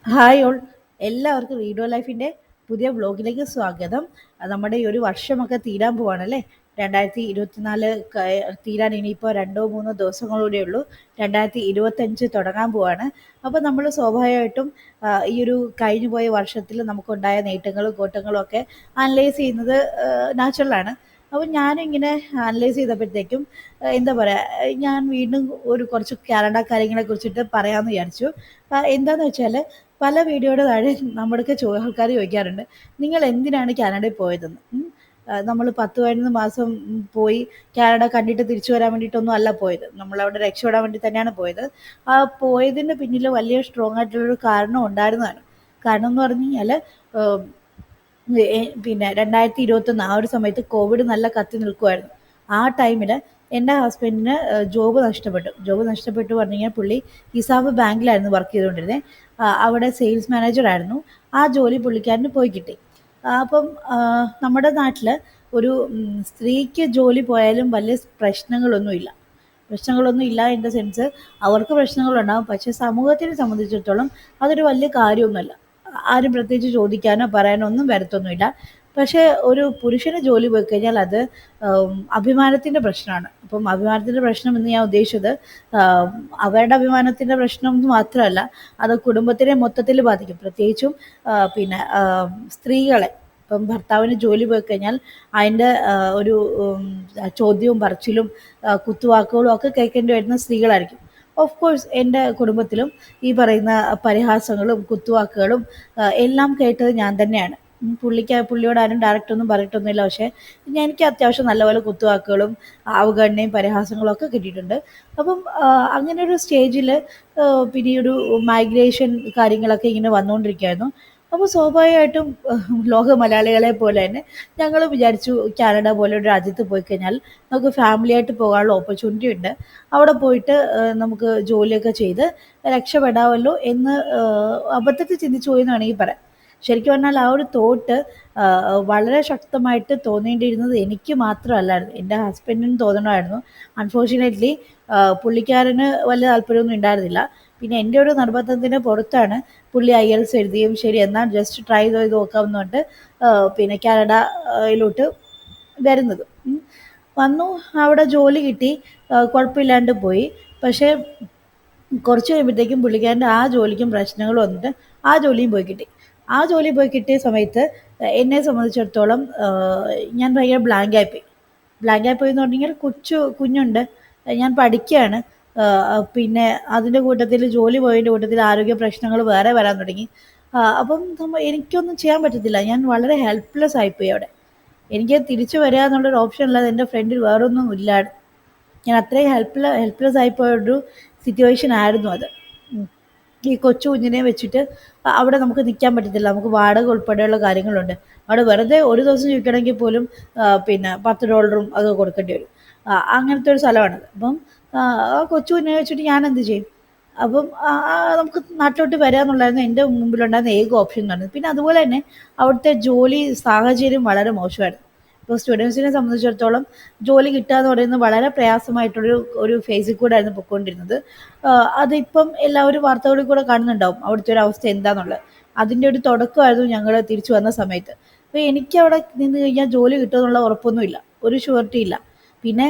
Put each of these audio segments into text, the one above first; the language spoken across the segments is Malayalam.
ഹായ് ഓൾ, എല്ലാവർക്കും റീഡോ ലൈഫിൻ്റെ പുതിയ വ്ലോഗിലേക്ക് സ്വാഗതം. നമ്മുടെ ഈ ഒരു വർഷമൊക്കെ തീരാൻ പോവാണല്ലേ. 2024 തീരാൻ ഇനിയിപ്പോൾ 2-3 ദിവസങ്ങളൂടെ ഉള്ളൂ. 2025 തുടങ്ങാൻ പോവാണ്. അപ്പോൾ നമ്മൾ സ്വാഭാവികമായിട്ടും ഈ ഒരു കഴിഞ്ഞു പോയ വർഷത്തിൽ നമുക്കുണ്ടായ നേട്ടങ്ങളും കോട്ടങ്ങളും ഒക്കെ അനലൈസ് ചെയ്യുന്നത് നാച്ചുറലാണ്. അപ്പോൾ ഞാനിങ്ങനെ അനലൈസ് ചെയ്തപ്പോഴത്തേക്കും എന്താ പറയുക, ഞാൻ വീണ്ടും കുറച്ച് കാനഡ കാര്യങ്ങളെ കുറിച്ചിട്ട് പറയാമെന്ന് വിചാരിച്ചു. എന്താണെന്ന് വെച്ചാൽ, പല വീഡിയോയുടെ താഴെ നമ്മുടെയൊക്കെ ആൾക്കാർ ചോദിക്കാറുണ്ട്, നിങ്ങൾ എന്തിനാണ് കാനഡയിൽ പോയതെന്ന്. നമ്മൾ 10-11 മാസം പോയി കാനഡ കണ്ടിട്ട് തിരിച്ചു വരാൻ വേണ്ടിയിട്ടൊന്നും അല്ല പോയത്. നമ്മളവിടെ രക്ഷപ്പെടാൻ വേണ്ടി തന്നെയാണ് പോയത്. ആ പോയതിൻ്റെ പിന്നിൽ വലിയ സ്ട്രോങ് ആയിട്ടുള്ളൊരു കാരണം ഉണ്ടായിരുന്നതാണ്. കാരണം എന്ന് പറഞ്ഞു കഴിഞ്ഞാൽ, പിന്നെ 2021 ആ ഒരു സമയത്ത് കോവിഡ് നല്ല കത്തി നിൽക്കുമായിരുന്നു. ആ ടൈമിൽ എൻ്റെ ഹസ്ബൻഡിന് ജോബ് നഷ്ടപ്പെട്ടു പറഞ്ഞു കഴിഞ്ഞാൽ, പുള്ളി ഇസാഫ് ബാങ്കിലായിരുന്നു വർക്ക് ചെയ്തുകൊണ്ടിരുന്നത്. അവിടെ സെയിൽസ് മാനേജറായിരുന്നു. ആ ജോലി പുള്ളിക്കാരന് പോയി കിട്ടി. അപ്പം നമ്മുടെ നാട്ടിൽ ഒരു സ്ത്രീക്ക് ജോലി പോയാലും വലിയ പ്രശ്നങ്ങളൊന്നും ഇല്ല ഇൻ ദ സെൻസ്, അവർക്ക് പ്രശ്നങ്ങളുണ്ടാകും. പക്ഷേ സമൂഹത്തിനെ സംബന്ധിച്ചിടത്തോളം അതൊരു വലിയ കാര്യമൊന്നുമല്ല. ആരും പ്രത്യേകിച്ച് ചോദിക്കാനോ പറയാനോ ഒന്നും വരത്തൊന്നുമില്ല. പക്ഷേ ഒരു പുരുഷന് ജോലി പോയി കഴിഞ്ഞാൽ അത് അഭിമാനത്തിൻ്റെ പ്രശ്നമാണ്. അപ്പം അഭിമാനത്തിൻ്റെ പ്രശ്നം എന്ന് ഞാൻ ഉദ്ദേശിച്ചത്, അവരുടെ അഭിമാനത്തിൻ്റെ പ്രശ്നം എന്ന് മാത്രമല്ല, അത് കുടുംബത്തിനെ മൊത്തത്തിൽ ബാധിക്കും. പ്രത്യേകിച്ചും സ്ത്രീകളെ. ഇപ്പം ഭർത്താവിന് ജോലി പോയി കഴിഞ്ഞാൽ അതിൻ്റെ ഒരു ചോദ്യവും പറച്ചിലും കുത്തുവാക്കുകളും ഒക്കെ കേൾക്കേണ്ടി വരുന്ന സ്ത്രീകളായിരിക്കും. ഓഫ് കോഴ്സ് എൻ്റെ കുടുംബത്തിലും ഈ പറയുന്ന പരിഹാസങ്ങളും കുത്തുവാക്കുകളും എല്ലാം കേട്ടത് ഞാൻ തന്നെയാണ്. പുള്ളിയോട് ആരും ഡയറക്റ്റ് ഒന്നും പറഞ്ഞിട്ടൊന്നുമില്ല. പക്ഷേ എനിക്ക് അത്യാവശ്യം നല്ലപോലെ കുത്തുവാക്കുകളും അവഗണനയും പരിഹാസങ്ങളും ഒക്കെ കിട്ടിയിട്ടുണ്ട്. അപ്പം അങ്ങനെ ഒരു സ്റ്റേജിൽ പിന്നെ ഒരു മൈഗ്രേഷൻ കാര്യങ്ങളൊക്കെ ഇങ്ങനെ വന്നുകൊണ്ടിരിക്കുകയായിരുന്നു. അപ്പോൾ സ്വാഭാവികമായിട്ടും ലോക മലയാളികളെ പോലെ തന്നെ ഞങ്ങൾ വിചാരിച്ചു, കാനഡ പോലെ ഒരു രാജ്യത്ത് പോയി കഴിഞ്ഞാൽ നമുക്ക് ഫാമിലിയായിട്ട് പോകാനുള്ള ഓപ്പർച്യൂണിറ്റി ഉണ്ട്. അവിടെ പോയിട്ട് നമുക്ക് ജോലിയൊക്കെ ചെയ്ത് രക്ഷപ്പെടാമല്ലോ എന്ന് അബദ്ധത്തിൽ ചിന്തിച്ചു പോയി എന്ന് വേണമെങ്കിൽ പറയാം. ശരിക്കും പറഞ്ഞാൽ ആ ഒരു തോട്ട് വളരെ ശക്തമായിട്ട് തോന്നേണ്ടിയിരുന്നത് എനിക്ക് മാത്രമല്ലായിരുന്നു, എൻ്റെ ഹസ്ബൻഡിനും തോന്നണമായിരുന്നു. അൺഫോർച്യുനേറ്റ്ലി പുള്ളിക്കാരന് വലിയ താല്പര്യമൊന്നും ഉണ്ടായിരുന്നില്ല. പിന്നെ എൻ്റെ ഒരു നിർബന്ധത്തിന് പുറത്താണ് പുള്ളി IELTS എഴുതിയും ശരി എന്നാൽ ജസ്റ്റ് ട്രൈ ചെയ്ത് നോക്കാമെന്ന് പറഞ്ഞിട്ട് പിന്നെ കാനഡയിലോട്ട് വരുന്നത്. വന്നു, അവിടെ ജോലി കിട്ടി, കുഴപ്പമില്ലാണ്ട് പോയി. പക്ഷേ കുറച്ച് കഴിയുമ്പോഴത്തേക്കും പുള്ളിക്കാരൻ്റെ ആ ജോലിക്കും പ്രശ്നങ്ങൾ വന്നിട്ട് ആ ജോലിയും പോയി കിട്ടി. ആ ജോലി പോയി കിട്ടിയ സമയത്ത് എന്നെ സംബന്ധിച്ചിടത്തോളം ഞാൻ ഭയങ്കര ബ്ലാങ്കായിപ്പോയി എന്ന് പറഞ്ഞു കഴിഞ്ഞാൽ, കുഞ്ഞുണ്ട്, ഞാൻ പഠിക്കുകയാണ്. പിന്നെ അതിൻ്റെ കൂട്ടത്തിൽ ജോലി പോയതിൻ്റെ കൂട്ടത്തിൽ ആരോഗ്യ പ്രശ്നങ്ങൾ വേറെ വരാൻ തുടങ്ങി. അപ്പം എനിക്കൊന്നും ചെയ്യാൻ പറ്റത്തില്ല. ഞാൻ വളരെ ഹെൽപ്ലെസ് ആയിപ്പോയി അവിടെ. എനിക്ക് തിരിച്ചു വരിക എന്നുള്ളൊരു ഓപ്ഷൻ അല്ലാതെ എൻ്റെ ഫ്രണ്ടിൽ വേറൊന്നും ഇല്ലായിരുന്നു. ഞാൻ അത്രയും ഹെൽപ്ലെസ് ആയിപ്പോയൊരു സിറ്റുവേഷൻ ആയിരുന്നു അത്. ഈ കൊച്ചു കുഞ്ഞിനെ വെച്ചിട്ട് അവിടെ നമുക്ക് നിൽക്കാൻ പറ്റത്തില്ല. നമുക്ക് വാടക ഉൾപ്പെടെയുള്ള കാര്യങ്ങളുണ്ട്. അവിടെ വെറുതെ ഒരു ദിവസം ജീവിക്കണമെങ്കിൽ പോലും പിന്നെ $10 അത് കൊടുക്കേണ്ടി വരും. അങ്ങനത്തെ ഒരു സ്ഥലമാണത്. അപ്പം ആ കൊച്ചു കുഞ്ഞിനെ വെച്ചിട്ട് ഞാൻ എന്ത് ചെയ്യും? അപ്പം നമുക്ക് നാട്ടിലോട്ട് വരിക എന്നുള്ളതായിരുന്നു എൻ്റെ മുമ്പിലുണ്ടായിരുന്ന ഏക ഓപ്ഷൻ എന്ന് പറയുന്നത്. പിന്നെ അതുപോലെ തന്നെ അവിടുത്തെ ജോലി സാഹചര്യം വളരെ മോശമായിരുന്നു. ഇപ്പോൾ സ്റ്റുഡൻസിനെ സംബന്ധിച്ചിടത്തോളം ജോലി കിട്ടുക എന്ന് പറയുന്നത് വളരെ പ്രയാസമായിട്ടുള്ളൊരു ഫേസിൽ കൂടെ ആയിരുന്നു പൊയ്ക്കൊണ്ടിരുന്നത്. അതിപ്പം എല്ലാവരും വാർത്തകളിൽ കൂടെ കാണുന്നുണ്ടാവും അവിടുത്തെ ഒരു അവസ്ഥ എന്താണെന്നുള്ളത്. അതിൻ്റെ ഒരു തുടക്കമായിരുന്നു ഞങ്ങൾ തിരിച്ചു വന്ന സമയത്ത്. അപ്പോൾ എനിക്കവിടെ നിന്ന് കഴിഞ്ഞാൽ ജോലി കിട്ടുമെന്നുള്ള ഉറപ്പൊന്നുമില്ല, ഒരു ഷുവർട്ടി ഇല്ല. പിന്നെ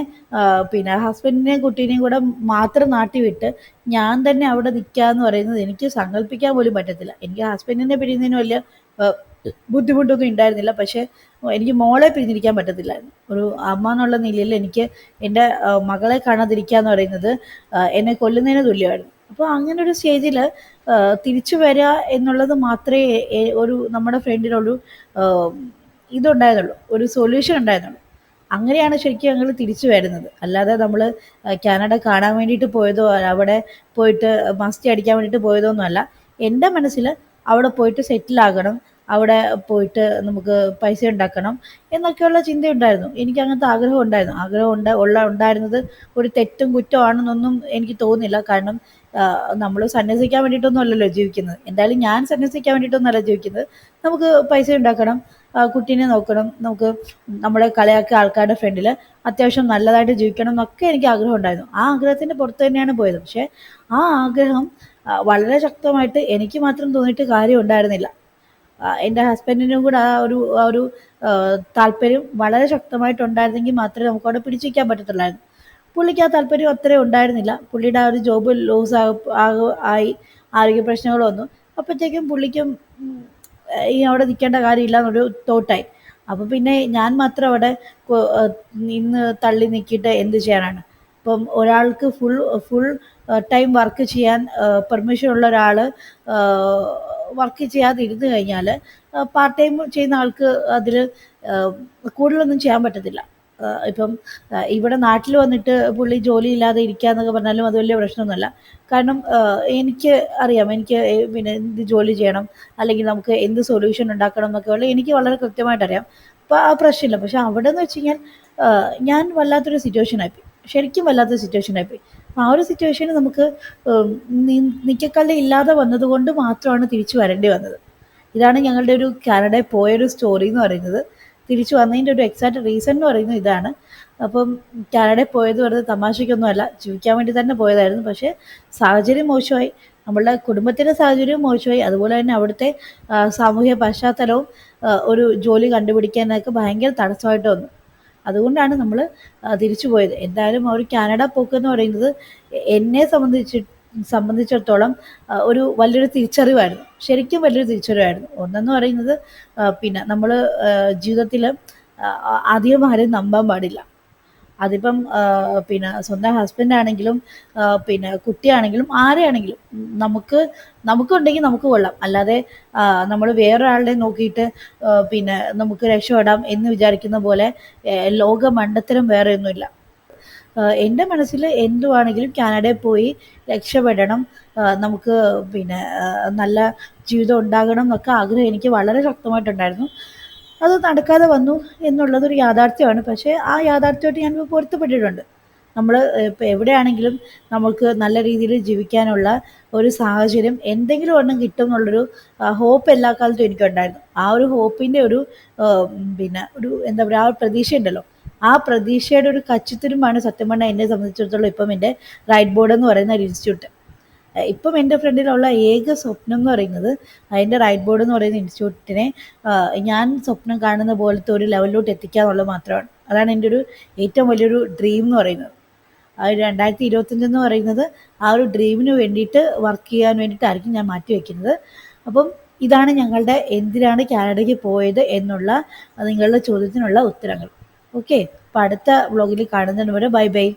ഹസ്ബൻഡിനെയും കുട്ടീനെയും കൂടെ മാത്രം നാട്ടിൽ വിട്ട് ഞാൻ തന്നെ അവിടെ നിൽക്കുക എന്ന് പറയുന്നത് എനിക്ക് സങ്കല്പിക്കാൻ പോലും പറ്റത്തില്ല. എനിക്ക് ഹസ്ബൻഡിനെ പിരിയുന്നതിന് വലിയ ബുദ്ധിമുട്ടൊന്നും ഉണ്ടായിരുന്നില്ല. പക്ഷേ എനിക്ക് മോളെ പിരിഞ്ഞിരിക്കാൻ പറ്റത്തില്ലായിരുന്നു. ഒരു അമ്മ എന്നുള്ള നിലയിൽ എനിക്ക് എൻ്റെ മകളെ കാണാതിരിക്കുക എന്ന് പറയുന്നത് എന്നെ കൊല്ലുന്നതിന് തുല്യമായിരുന്നു. അപ്പോൾ അങ്ങനെ ഒരു സ്റ്റേജിൽ തിരിച്ചു വരിക എന്നുള്ളത് മാത്രമേ നമ്മുടെ ഫ്രണ്ടിനൊരു ഇതുണ്ടായിരുന്നുള്ളൂ, ഒരു സൊല്യൂഷൻ ഉണ്ടായിരുന്നുള്ളൂ. അങ്ങനെയാണ് ശരിക്കും ഞങ്ങൾ തിരിച്ചു വരുന്നത്. അല്ലാതെ നമ്മൾ കാനഡ കാണാൻ വേണ്ടിയിട്ട് പോയതോ അവിടെ പോയിട്ട് മസ്തി അടിക്കാൻ വേണ്ടിയിട്ട് പോയതോ ഒന്നുമല്ല. എൻ്റെ മനസ്സിൽ അവിടെ പോയിട്ട് സെറ്റിലാകണം, അവിടെ പോയിട്ട് നമുക്ക് പൈസ ഉണ്ടാക്കണം എന്നൊക്കെയുള്ള ചിന്തയുണ്ടായിരുന്നു. എനിക്ക് അങ്ങനത്തെ ആഗ്രഹം ഉണ്ടായിരുന്നു. ഉണ്ടായിരുന്നത് ഒരു തെറ്റും കുറ്റമാണെന്നൊന്നും എനിക്ക് തോന്നുന്നില്ല. കാരണം നമ്മൾ സന്യസിക്കാൻ വേണ്ടിയിട്ടൊന്നും അല്ലല്ലോ ജീവിക്കുന്നത്. എന്തായാലും ഞാൻ സന്യസിക്കാൻ വേണ്ടിയിട്ടൊന്നുമല്ല ജീവിക്കുന്നത്. നമുക്ക് പൈസ ഉണ്ടാക്കണം, കുട്ടീനെ നോക്കണം, നമുക്ക് നമ്മളെ കളിയാക്കിയ ആൾക്കാരുടെ ഫ്രണ്ടിൽ അത്യാവശ്യം നല്ലതായിട്ട് ജീവിക്കണം എന്നൊക്കെ എനിക്ക് ആഗ്രഹം ഉണ്ടായിരുന്നു. ആ ആഗ്രഹത്തിൻ്റെ പുറത്ത് തന്നെയാണ് പോയത്. പക്ഷേ ആ ആഗ്രഹം വളരെ ശക്തമായിട്ട് എനിക്ക് മാത്രം തോന്നിയിട്ട് കാര്യം ഉണ്ടായിരുന്നില്ല. എൻ്റെ ഹസ്ബൻഡിനും കൂടെ ആ ഒരു താല്പര്യം വളരെ ശക്തമായിട്ടുണ്ടായിരുന്നെങ്കിൽ മാത്രമേ നമുക്കവിടെ പിടിച്ചു നിൽക്കാൻ പറ്റത്തുള്ളായിരുന്നു. പുള്ളിക്ക് ആ താല്പര്യം അത്രയും ഉണ്ടായിരുന്നില്ല. പുള്ളിയുടെ ആ ഒരു ജോബ് ലോസ് ആയി, ആരോഗ്യ പ്രശ്നങ്ങൾ വന്നു. അപ്പോഴത്തേക്കും പുള്ളിക്കും ഈ അവിടെ നിൽക്കേണ്ട കാര്യമില്ല എന്നൊരു തോട്ടായി. അപ്പോൾ പിന്നെ ഞാൻ മാത്രം അവിടെ നിന്ന് തള്ളി നീക്കിയിട്ട് എന്ത് ചെയ്യാനാണ്? ഇപ്പം ഒരാൾക്ക് ഫുൾ ഫുൾ ടൈം വർക്ക് ചെയ്യാൻ പെർമിഷൻ ഉള്ള ഒരാൾ വർക്ക് ചെയ്യാതിരുന്ന് കഴിഞ്ഞാൽ പാർട്ട് ടൈം ചെയ്യുന്ന ആൾക്ക് അതിൽ കൂടുതലൊന്നും ചെയ്യാൻ പറ്റത്തില്ല. ഇപ്പം ഇവിടെ നാട്ടിൽ വന്നിട്ട് പുള്ളി ജോലിയില്ലാതെ ഇരിക്കുക എന്നൊക്കെ പറഞ്ഞാലും അത് വലിയ പ്രശ്നമൊന്നുമല്ല. കാരണം എനിക്ക് അറിയാം, എനിക്ക് പിന്നെ എന്ത് ജോലി ചെയ്യണം, അല്ലെങ്കിൽ നമുക്ക് എന്ത് സൊല്യൂഷൻ ഉണ്ടാക്കണം എന്നൊക്കെ ഉള്ളത് എനിക്ക് വളരെ കൃത്യമായിട്ടറിയാം. അപ്പോൾ ആ പ്രശ്നമില്ല. പക്ഷെ അവിടെ എന്ന് വെച്ച് കഴിഞ്ഞാൽ ഞാൻ വല്ലാത്തൊരു സിറ്റുവേഷനായിപ്പോയി, ശരിക്കും വല്ലാത്തൊരു സിറ്റുവേഷനായിപ്പോയി. ആ ഒരു സിറ്റുവേഷന് നമുക്ക് നിക്കക്കല്ല് ഇല്ലാതെ വന്നതുകൊണ്ട് മാത്രമാണ് തിരിച്ചു വരേണ്ടി വന്നത്. ഇതാണ് ഞങ്ങളുടെ ഒരു കാനഡയിൽ പോയൊരു സ്റ്റോറി എന്ന് പറയുന്നത്. തിരിച്ചു വന്നതിൻ്റെ ഒരു എക്സാക്റ്റ് റീസൺ എന്ന് പറയുന്നത് ഇതാണ്. അപ്പം കാനഡയിൽ പോയത് വെറുതെ തമാശയ്ക്കൊന്നുമല്ല, ജീവിക്കാൻ വേണ്ടി തന്നെ പോയതായിരുന്നു. പക്ഷേ സാഹചര്യം മോശമായി, നമ്മളുടെ കുടുംബത്തിൻ്റെ സാഹചര്യവും മോശമായി, അതുപോലെ തന്നെ അവിടുത്തെ സാമൂഹ്യ പശ്ചാത്തലവും ഒരു ജോലി കണ്ടുപിടിക്കാനൊക്കെ ഭയങ്കര തടസ്സമായിട്ട് വന്നു. അതുകൊണ്ടാണ് നമ്മൾ തിരിച്ചു പോയത്. എന്തായാലും ആ ഒരു കാനഡ പോക്കെന്ന് പറയുന്നത് എന്നെ സംബന്ധിച്ചിടത്തോളം ഒരു വലിയൊരു തിരിച്ചറിവായിരുന്നു, ശരിക്കും വലിയൊരു തിരിച്ചറിവായിരുന്നു. ഒന്നെന്ന് പറയുന്നത് പിന്നെ നമ്മൾ ജീവിതത്തിൽ അധികം ആരെയും നമ്പാൻ പാടില്ല. അതിപ്പം പിന്നെ സ്വന്തം ഹസ്ബൻഡാണെങ്കിലും പിന്നെ കുട്ടിയാണെങ്കിലും ആരെയാണെങ്കിലും നമുക്കുണ്ടെങ്കിൽ നമുക്ക് കൊള്ളാം. അല്ലാതെ നമ്മൾ വേറൊരാളുടെ നോക്കിയിട്ട് പിന്നെ നമുക്ക് രക്ഷപ്പെടാം എന്ന് വിചാരിക്കുന്ന പോലെ ലോക മണ്ടത്തരം വേറെ ഒന്നുമില്ല. എൻ്റെ മനസ്സിൽ എന്തുവാണെങ്കിലും കാനഡയിൽ പോയി രക്ഷപ്പെടണം, നമുക്ക് പിന്നെ നല്ല ജീവിതം ഉണ്ടാകണം എന്നൊക്കെ ആഗ്രഹം എനിക്ക് വളരെ ശക്തമായിട്ടുണ്ടായിരുന്നു. അത് നടക്കാതെ വന്നു എന്നുള്ളതൊരു യാഥാർത്ഥ്യമാണ്. പക്ഷേ ആ യാഥാർത്ഥ്യമായിട്ട് ഞാനിപ്പോൾ പൊരുത്തപ്പെട്ടിട്ടുണ്ട്. നമ്മൾ ഇപ്പോൾ എവിടെയാണെങ്കിലും നമുക്ക് നല്ല രീതിയിൽ ജീവിക്കാനുള്ള ഒരു സാഹചര്യം എന്തെങ്കിലും ഒരെണ്ണം കിട്ടും എന്നുള്ളൊരു ഹോപ്പ് എല്ലാ കാലത്തും എനിക്കുണ്ടായിരുന്നു. ആ ഒരു ഹോപ്പിൻ്റെ ഒരു പിന്നെ ഒരു എന്താ പറയുക, ആ ഒരു പ്രതീക്ഷയുണ്ടല്ലോ, ആ പ്രതീക്ഷയുടെ ഒരു കച്ചിത്തുരുമ്പാണ് സത്യം പറഞ്ഞാൽ എന്നെ സംബന്ധിച്ചിടത്തോളം ഇപ്പം എൻ്റെ റൈറ്റ് ബോർഡ് എന്ന് പറയുന്ന ഒരു ഇൻസ്റ്റിറ്റ്യൂട്ട്. ഇപ്പം എൻ്റെ ഫ്രണ്ടിലുള്ള ഏക സ്വപ്നം എന്ന് പറയുന്നത് അതിൻ്റെ റൈറ്റ് ബോർഡ് എന്ന് പറയുന്ന ഇൻസ്റ്റിറ്റ്യൂട്ടിനെ ഞാൻ സ്വപ്നം കാണുന്ന പോലത്തെ ഒരു ലെവലിലോട്ട് എത്തിക്കുക എന്നുള്ളത് മാത്രമാണ്. അതാണ് എൻ്റെ ഒരു ഏറ്റവും വലിയൊരു ഡ്രീം എന്ന് പറയുന്നത്. ആ 2025 എന്ന് പറയുന്നത് ആ ഒരു ഡ്രീമിന് വേണ്ടിയിട്ട് വർക്ക് ചെയ്യാൻ വേണ്ടിയിട്ടായിരിക്കും ഞാൻ മാറ്റി വയ്ക്കുന്നത്. അപ്പം ഇതാണ് ഞങ്ങളുടെ എന്തിനാണ് കാനഡയ്ക്ക് പോയത് എന്നുള്ള നിങ്ങളുടെ ചോദ്യത്തിനുള്ള ഉത്തരങ്ങൾ. ഓക്കെ, അപ്പോൾ അടുത്ത വ്ളോഗിൽ കാണുന്നതിന് വരെ ബൈ ബൈ.